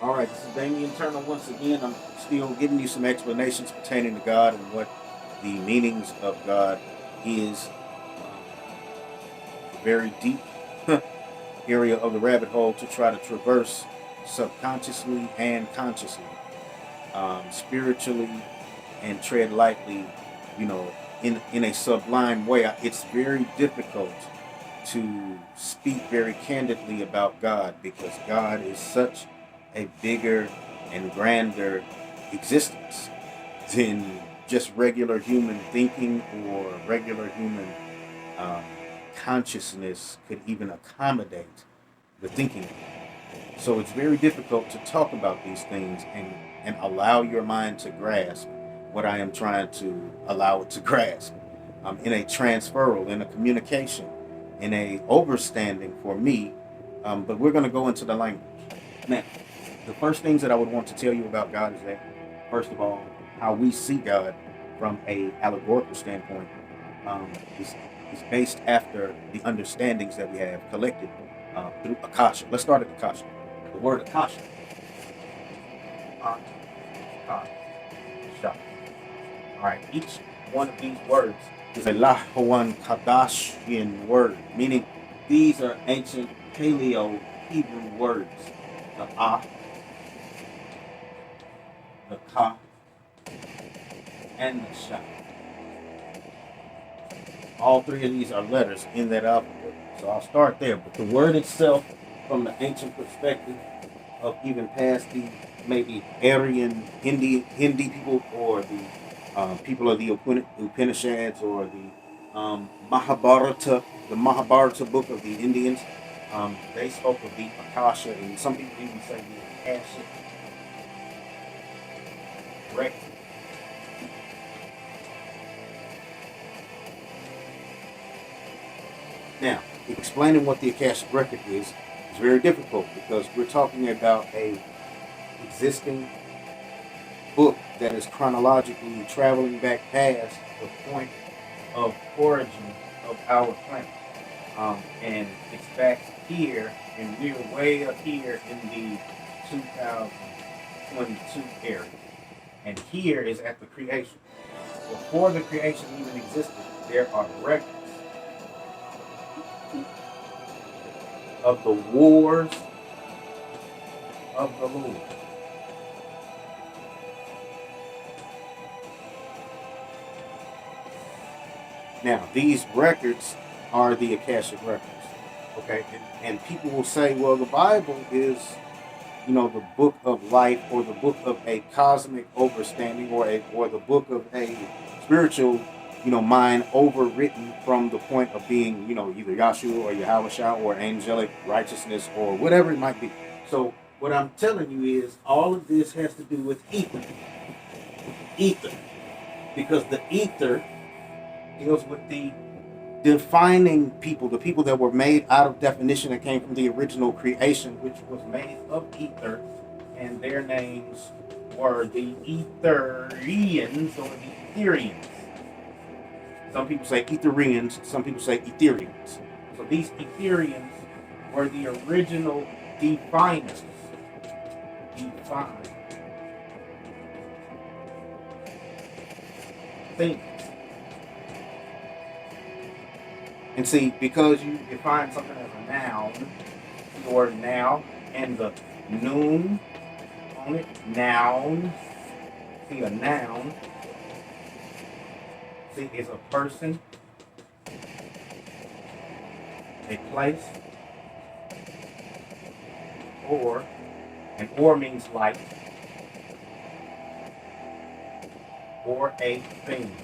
All right, this is Damien Turner once again. I'm still giving you some explanations pertaining to God and what the meanings of God is. A very deep area of the rabbit hole to try to traverse subconsciously and consciously, spiritually, and tread lightly, you know, in a sublime way. It's very difficult to speak very candidly about God because God is such a bigger and grander existence than just regular human thinking or regular human um, consciousness could even accommodate the thinking. So it's very difficult to talk about these things and allow your mind to grasp what I am trying to allow it to grasp in a transferal, in a communication, in a overstanding for me. But we're going to go into the language. Now, the first things that I would want to tell you about God is that, first of all, how we see God from a allegorical standpoint um, is, is based after the understandings that we have collected through Akashic. Let's start at Akashic. The word Akasha. Akasha. All right. Each one of these words is a Lahawan Kadashian word, meaning these are ancient Paleo Hebrew words. The Ah, the Ka, and the Sha. All three of these are letters in that alphabet. So I'll start there. But the word itself, from the ancient perspective of even past the maybe Aryan Hindi people or the people of the Upanishads or the Mahabharata book of the Indians, they spoke of the Akasha, and some people even say the Akashic record. Now, explaining what the Akashic record is very difficult because we're talking about a existing book that is chronologically traveling back past the point of origin of our planet. And it's back here, and we're way up here in the 2022 area. And here is at the creation. Before the creation even existed, there are records of the wars of the Lord. Now, these records are the Akashic records. Okay, and people will say, well, the Bible is, the book of life or the book of a cosmic overstanding or the book of a spiritual, mind overwritten from the point of being, either Yahshua or Yahweh or angelic righteousness or whatever it might be. So what I'm telling you is all of this has to do with ether. Ether. Because the ether deals with the defining people, the people that were made out of definition that came from the original creation, which was made of ether, and their names were the Etherians or the Etherians. Some people say Etherians, some people say Etherians. So these Etherians were the original definers. Define things. And see, because you define something as a noun, the word now and the noon on it, noun. See, a noun, see, is a person, a place, or, and or means like, or a thing.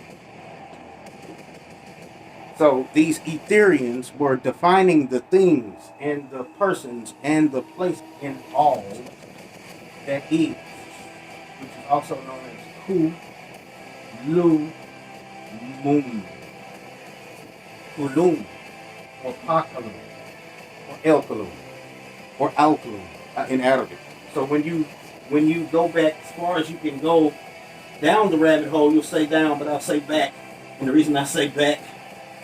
So these Etherians were defining the things and the persons and the place in all that is, which is also known as Ku, Lu, Moon, Kulum, or Pakalum, or Elkalum, or Alkalum in Arabic. So when you go back as far as you can go down the rabbit hole, you'll say down, but I'll say back. And the reason I say back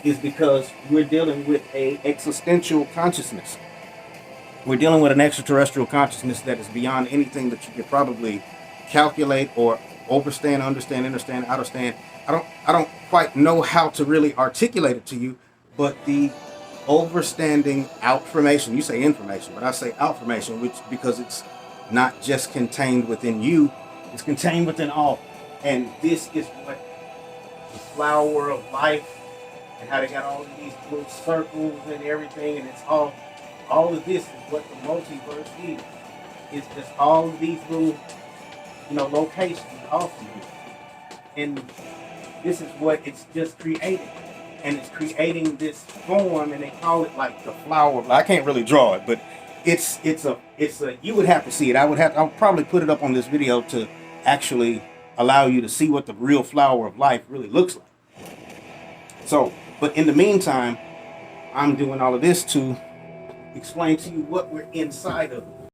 is because we're dealing with a existential consciousness. We're dealing with an extraterrestrial consciousness that is beyond anything that you could probably calculate or overstand, understand, understand. I don't quite know how to really articulate it to you, but the overstanding outformation, you say information, but I say outformation, which because it's not just contained within you, it's contained within all. And this is what the flower of life, and how they got all of these little circles and everything, and it's all of this is what the multiverse is. It's just all of these little, locations off of you. And this is what it's just creating. And it's creating this form, and they call it like the flower of life. I can't really draw it, but it's a you would have to see it. I'll probably put it up on this video to actually allow you to see what the real flower of life really looks like. So, but in the meantime, I'm doing all of this to explain to you what we're inside of.